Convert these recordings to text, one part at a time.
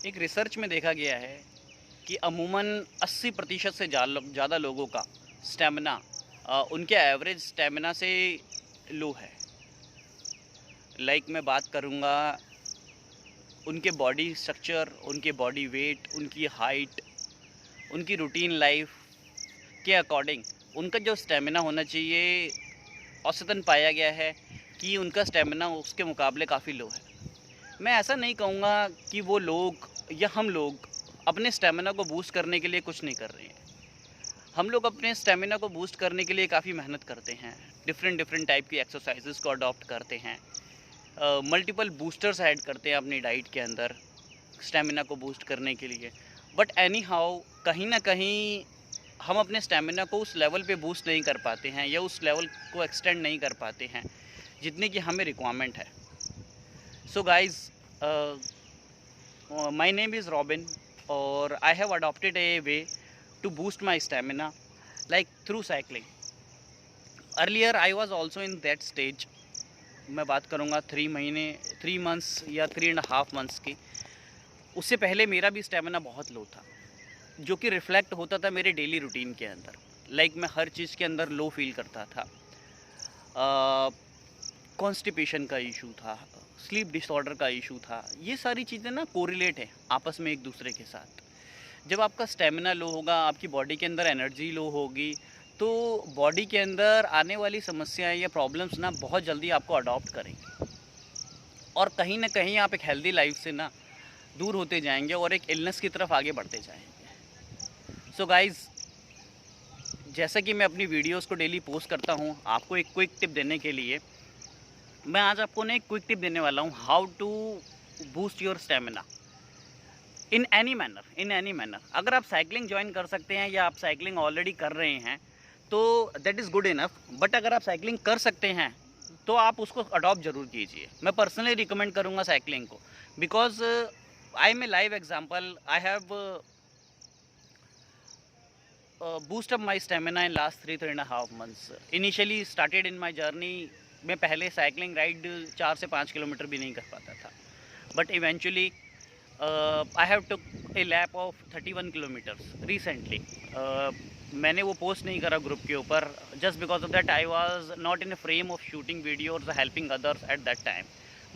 एक रिसर्च में देखा गया है कि अमूमन 80% से ज़्यादा लोगों का स्टेमिना उनके एवरेज स्टेमिना से लो है। मैं बात करूँगा उनके बॉडी स्ट्रक्चर, उनके बॉडी वेट, उनकी हाइट, उनकी रूटीन लाइफ के अकॉर्डिंग उनका जो स्टेमिना होना चाहिए, औसतन पाया गया है कि उनका स्टेमिना उसके मुकाबले काफ़ी लो है। मैं ऐसा नहीं कहूँगा कि वो लोग या हम लोग अपने स्टेमिना को बूस्ट करने के लिए कुछ नहीं कर रहे हैं। हम लोग अपने स्टेमिना को बूस्ट करने के लिए काफ़ी मेहनत करते हैं, डिफरेंट टाइप की एक्सरसाइजेस को अडॉप्ट करते हैं, मल्टीपल बूस्टर्स ऐड करते हैं अपनी डाइट के अंदर स्टेमिना को बूस्ट करने के लिए। बट एनी हाउ कहीं ना कहीं हम अपने स्टेमिना को उस लेवल पे बूस्ट नहीं कर पाते हैं या उस लेवल को एक्सटेंड नहीं कर पाते हैं जितने की हमें रिक्वायरमेंट है। So guys, my name is Robin और I have adopted a way to boost my stamina through cycling. Earlier I was also in that stage. मैं बात करूँगा 3 months या 3.5 months की। उससे पहले मेरा भी स्टेमिना बहुत लो था, जो कि रिफ्लेक्ट होता था मेरे डेली रूटीन के अंदर। मैं हर चीज़ के अंदर लो फील करता था। कॉन्स्टिपेशन का इशू था, स्लीप डिसऑर्डर का इशू था। ये सारी चीज़ें ना कोरिलेट है आपस में एक दूसरे के साथ। जब आपका स्टेमिना लो होगा, आपकी बॉडी के अंदर एनर्जी लो होगी, तो बॉडी के अंदर आने वाली समस्याएं या प्रॉब्लम्स ना बहुत जल्दी आपको अडॉप्ट करेंगे और कहीं ना कहीं आप एक हेल्दी लाइफ से ना दूर होते जाएंगे और एक इलनेस की तरफ आगे बढ़ते जाएंगे। सो गाइज़, जैसा कि मैं अपनी वीडियोस को डेली पोस्ट करता हूँ, आपको एक क्विक टिप देने के लिए मैं आज आपको ना एक क्विक टिप देने वाला हूँ, how to boost your stamina in any manner. अगर आप साइकिलिंग ज्वाइन कर सकते हैं या आप साइकिलिंग ऑलरेडी कर रहे हैं तो that is good enough. But अगर आप साइकिलिंग कर सकते हैं तो आप उसको अडॉप्ट ज़रूर कीजिए। मैं पर्सनली रिकमेंड करूँगा साइकिलिंग को, because I am a live example. I have boost up my stamina in last 3.5 months। Initially started in my journey. मैं पहले साइकिलिंग राइड 4 से 5 किलोमीटर भी नहीं कर पाता था, but eventually I have took a lap of 31 kilometers recently। मैंने वो पोस्ट नहीं करा ग्रुप के ऊपर, just because of that I was not in a frame of shooting videos helping others at that time.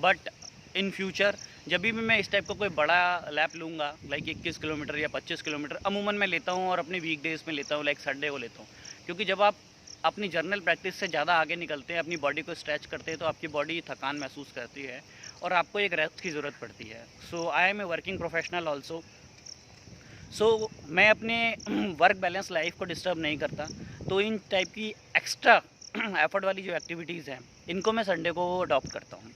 But in future जब भी मैं इस टाइप का कोई बड़ा लैप लूँगा, 21 किलोमीटर या 25 किलोमीटर अमूमन मैं लेता हूँ और अपने वीकडेज़ में लेता हूँ, संडे को लेता हूँ। क्योंकि जब आप अपनी जर्नल प्रैक्टिस से ज़्यादा आगे निकलते हैं, अपनी बॉडी को स्ट्रेच करते हैं, तो आपकी बॉडी थकान महसूस करती है और आपको एक रेस्ट की ज़रूरत पड़ती है। So I am a working professional also. So मैं अपने वर्क बैलेंस लाइफ को डिस्टर्ब नहीं करता, तो इन टाइप की एक्स्ट्रा एफर्ट वाली जो एक्टिविटीज़ हैं इनको मैं संडे को अडॉप्ट करता हूँ।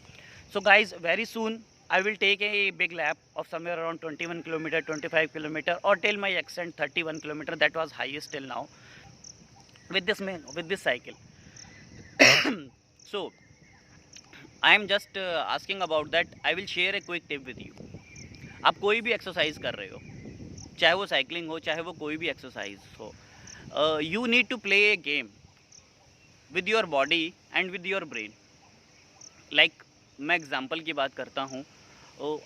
So guys, very soon I will take a big lap of somewhere around 21 kilometer, 25 kilometer और till my extent 31 kilometer. That was highest till now with this cycle। So I am just asking about that। I will share a quick tip with you। आप कोई भी exercise कर रहे हो, चाहे वो cycling हो, चाहे वो कोई भी एक्सरसाइज हो, you need to play a game with your body and with your brain. मैं एग्जांपल की बात करता हूँ,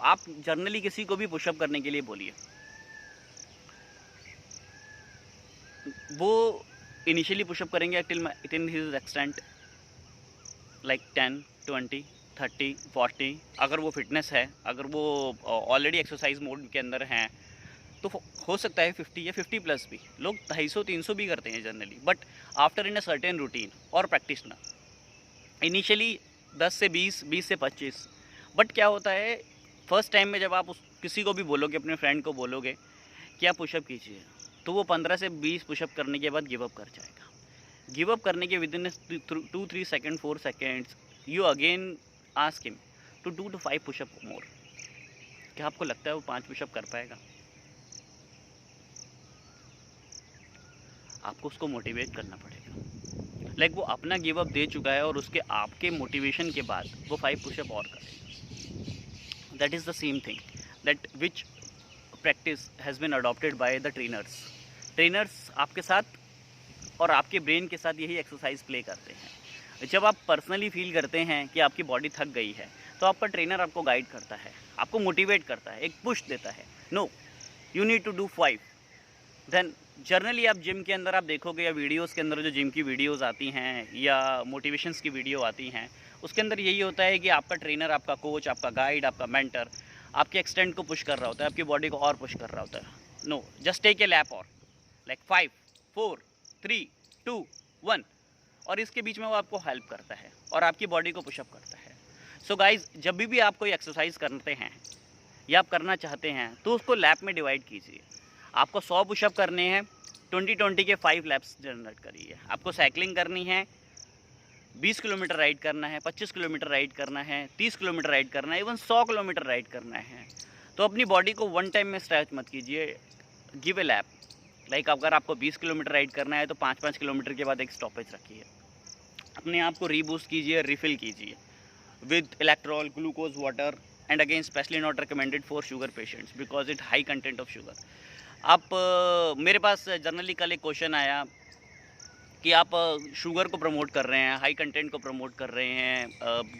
आप जर्नली किसी को भी पुशअप करने के लिए बोलिए, वो इनिशियली पुशअप करेंगे टिल हिज एक्सटेंट 10, 20, 30, 40। अगर वो फिटनेस है, अगर वो ऑलरेडी एक्सरसाइज मोड के अंदर हैं, तो हो सकता है 50 या 50+ भी। लोग 250-300 भी करते हैं generally, but after in a certain routine और प्रैक्टिशनर इनिशियली 10 से 20, 20 से 25। बट क्या होता है, फर्स्ट टाइम में जब आप किसी को भी बोलोगे, अपने फ्रेंड को बोलोगे कि आप पुशअप कीजिए, तो वो 15 से 20 पुशअप करने के बाद गिव अप कर जाएगा। गिव अप करने के within 2-3 second, 4 seconds you again ask him to 2 to 5 pushup more. क्या आपको लगता है वो 5 पुशअप कर पाएगा? आपको उसको मोटिवेट करना पड़ेगा। वो अपना गिव अप दे चुका है और उसके आपके मोटिवेशन के बाद वो 5 पुशअप और करेगा। That is the same thing that which practice has been adopted by the trainers आपके साथ और आपके ब्रेन के साथ यही एक्सरसाइज प्ले करते हैं। जब आप पर्सनली फील करते हैं कि आपकी बॉडी थक गई है, तो तो आपका ट्रेनर आपको गाइड करता है, आपको मोटिवेट करता है, एक पुश देता है, no you need to do 5। Then generally आप जिम के अंदर आप देखोगे या वीडियोस के अंदर जो जिम की वीडियोस आती हैं या मोटिवेशंस की वीडियो आती हैं, उसके अंदर यही होता है कि आपका ट्रेनर, आपका कोच, आपका गाइड, आपका मेंटर आपके एक्सटेंट को पुश कर रहा होता है, आपकी बॉडी को और पुश कर रहा होता है। No, just take a lap और लाइक 5 4 3 2 1, और इसके बीच में वो आपको हेल्प करता है और आपकी बॉडी को पुशअप करता है। सो गाइज, जब भी आप कोई एक्सरसाइज करते हैं या आप करना चाहते हैं तो उसको लैप में डिवाइड कीजिए। आपको 100 पुशअप करने हैं, 20-20 के 5 लैप्स जनरेट करिए। आपको साइकिलिंग करनी है, 20 किलोमीटर राइड करना है, 25 किलोमीटर राइड करना है, 30 किलोमीटर राइड करना है, इवन 100 किलोमीटर राइड करना है, तो अपनी बॉडी को वन टाइम में स्ट्रेच मत कीजिए, गिव ए लैप। लाइक अगर आपको 20 किलोमीटर राइड करना है तो 5-5 किलोमीटर के बाद एक स्टॉपेज रखिए, अपने आप को रीबूस्ट कीजिए, रिफ़िल कीजिए with Electral, glucose, water, and again specially not recommended for sugar patients because it high content of sugar. आप मेरे पास जर्नली कल एक क्वेश्चन आया कि आप शुगर को प्रमोट कर रहे हैं, हाई कंटेंट को प्रमोट कर रहे हैं,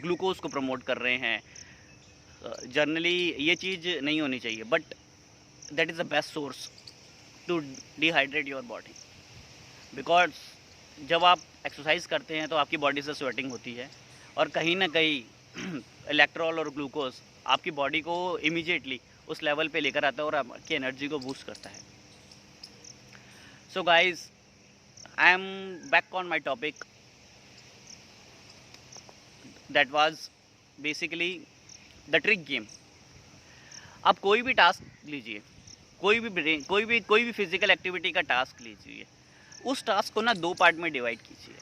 ग्लूकोज को प्रमोट कर रहे हैं। जर्नली ये चीज़ नहीं होनी चाहिए, but that is the best source to dehydrate your body, because जब आप एक्सरसाइज करते हैं तो आपकी बॉडी से स्वेटिंग होती है और कहीं ना कहीं इलेक्ट्रॉल और ग्लूकोज आपकी बॉडी को इमीडिएटली उस लेवल पे लेकर आता है और आपकी एनर्जी को बूस्ट करता है। So guys, I am back on my topic that was basically the trick game। आप कोई भी टास्क लीजिए, कोई भी फिजिकल एक्टिविटी का टास्क लीजिए, उस टास्क को ना 2 पार्ट में डिवाइड कीजिए।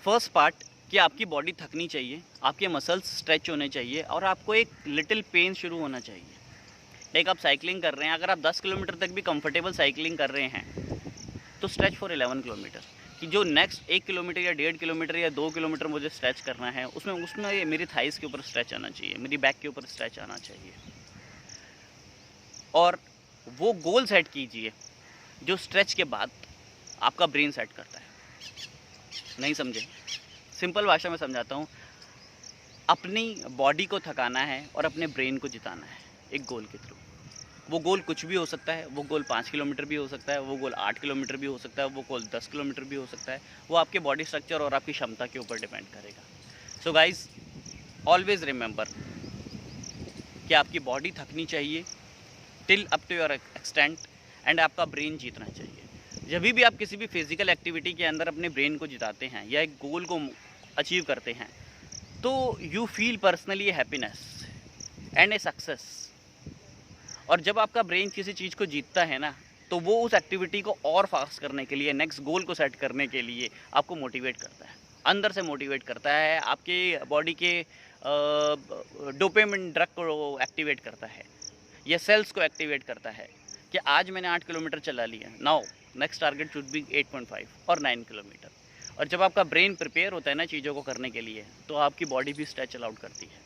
फर्स्ट पार्ट कि आपकी बॉडी थकनी चाहिए, आपके मसल्स स्ट्रेच होने चाहिए और आपको एक लिटिल पेन शुरू होना चाहिए। लाइक आप साइकिलिंग कर रहे हैं, अगर आप 10 किलोमीटर तक भी कंफर्टेबल साइकिलिंग कर रहे हैं तो स्ट्रेच फॉर 11 किलोमीटर, कि जो नेक्स्ट 1 किलोमीटर या 1.5 किलोमीटर या 2 किलोमीटर मुझे स्ट्रेच करना है, उसमें मेरी थाइस के ऊपर स्ट्रेच आना चाहिए, मेरी बैक के ऊपर स्ट्रेच आना चाहिए। और वो गोल सेट कीजिए जो स्ट्रेच के बाद आपका ब्रेन सेट करता है। नहीं समझे? सिंपल भाषा में समझाता हूँ। अपनी बॉडी को थकाना है और अपने ब्रेन को जिताना है एक गोल के थ्रू। वो गोल कुछ भी हो सकता है, वो गोल 5 किलोमीटर भी हो सकता है, वो गोल 8 किलोमीटर भी हो सकता है, वो गोल 10 किलोमीटर भी हो सकता है। वो आपके बॉडी स्ट्रक्चर और आपकी क्षमता के ऊपर डिपेंड करेगा। सो गाइज, ऑलवेज रिमेंबर कि आपकी बॉडी थकनी चाहिए till up to your extent, and आपका ब्रेन जीतना चाहिए। जब भी आप किसी भी फिजिकल एक्टिविटी के अंदर अपने ब्रेन को जिताते हैं या एक गोल को अचीव करते हैं तो you feel personally A happiness and a success. और जब आपका ब्रेन किसी चीज़ को जीतता है ना, तो वो उस एक्टिविटी को और फास्ट करने के लिए, नेक्स्ट गोल को सेट करने के लिए आपको मोटिवेट करता है, अंदर से मोटिवेट करता है, आपके बॉडी के डोपामिन ड्रग को एक्टिवेट करता है, या सेल्स को एक्टिवेट करता है कि आज मैंने 8 किलोमीटर चला लिया, now next target should be 8.5 और 9 किलोमीटर। और जब आपका ब्रेन प्रिपेयर होता है ना चीज़ों को करने के लिए, तो आपकी बॉडी भी स्ट्रेच अलाउड करती है,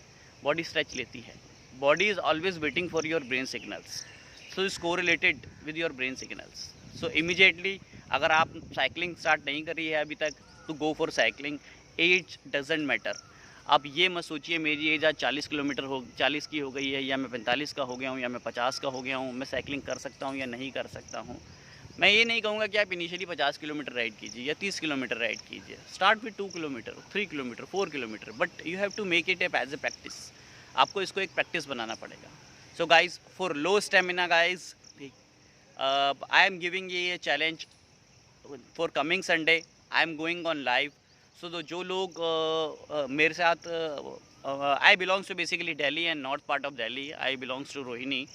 बॉडी स्ट्रेच लेती है। Body is always waiting for your brain signals, so it's correlated with your brain signals. So immediately अगर आप साइकिलिंग स्टार्ट नहीं करी है अभी तक तो go for cycling. Age doesn't matter. आप ये मत सोचिए मेरी एज आज 40 की हो गई है, या मैं 45 का हो गया हूँ, या मैं 50 का हो गया हूँ, मैं साइकिलिंग कर सकता हूँ या नहीं कर सकता हूँ। मैं ये नहीं कहूँगा कि आप इनिशियली 50 किलोमीटर राइड कीजिए या 30 किलोमीटर राइड कीजिए। Start with 2 kilometer, 3 kilometer, 4 kilometer, but you have to make it as a practice. आपको इसको एक प्रैक्टिस बनाना पड़ेगा। So guys, for low stamina guys, I am giving ये challenge for coming Sunday. I am going on live. So जो लोग मेरे साथ, I belongs to basically Delhi and north part of Delhi, I belongs to Rohini.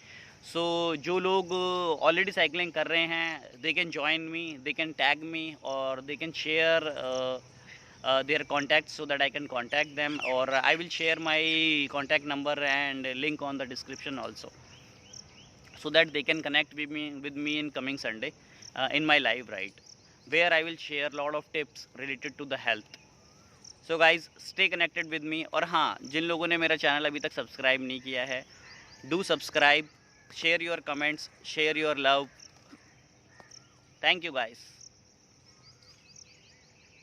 So जो लोग already cycling कर रहे हैं, they can join me, they can tag me, और they can share their contacts so that I can contact them, or I will share my contact number and link on the description also, so that they can connect with me in coming Sunday in my live ride, where I will share lot of tips related to the health. So guys, stay connected with me. और हाँ, जिन लोगों ने मेरा channel अभी तक subscribe नहीं किया है, do subscribe, share your comments, share your love. Thank you guys.